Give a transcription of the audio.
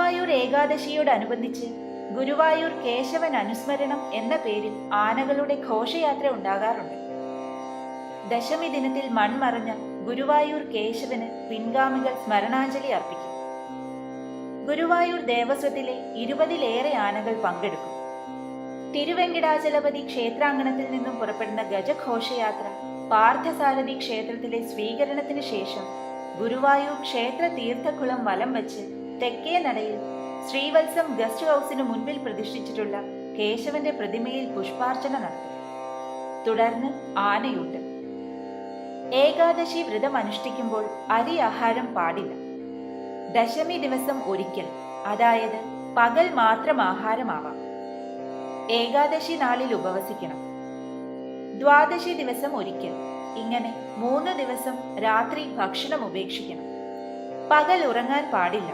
ഗുരുവായൂർ ഏകാദശിയോടനുബന്ധിച്ച് ഗുരുവായൂർ കേശവൻ അനുസ്മരണം എന്ന പേരിൽ ആനകളുടെ ഘോഷയാത്ര ഉണ്ടാകാറുണ്ട്. ദശമി ദിനത്തിൽ മൺമറഞ്ഞ ഗുരുവായൂർ കേശവന് പിൻഗാമികൾ സ്മരണാഞ്ജലി അർപ്പിക്കും. ഗുരുവായൂർ ദേവസ്വത്തിലെ 20-ലേറെ ആനകൾ പങ്കെടുക്കും. തിരുവെങ്കിടാചലപതി ക്ഷേത്രാങ്കണത്തിൽ നിന്നും പുറപ്പെടുന്ന ഗജഘോഷയാത്ര പാർത്ഥസാരഥി ക്ഷേത്രത്തിലെ സ്വീകരണത്തിന് ശേഷം ഗുരുവായൂർ ക്ഷേത്ര തീർത്ഥക്കുളം വലം വച്ച് തെക്കേ നടയിൽ ശ്രീവത്സം ഗസ്റ്റ് ഹൗസിനു മുൻപിൽ പ്രതിഷ്ഠിച്ചിട്ടുള്ള കേശവന്റെ പ്രതിമയിൽ പുഷ്പാർച്ചന നടത്തും. തുടർന്ന് ആനയൂട്ട്. ഏകാദശി വ്രതം അനുഷ്ഠിക്കുമ്പോൾ അരി ആഹാരം പാടില്ല. ദശമി ദിവസം ഒരിക്കൽ, അതായത് പകൽ മാത്രം ആഹാരമാവാം. ഏകാദശി നാളിൽ ഉപവസിക്കണം. ദ്വാദശി ദിവസം ഒരിക്കൽ, ഇങ്ങനെ 3 ദിവസം രാത്രി ഭക്ഷണം ഉപേക്ഷിക്കണം. പകൽ ഉറങ്ങാൻ പാടില്ല.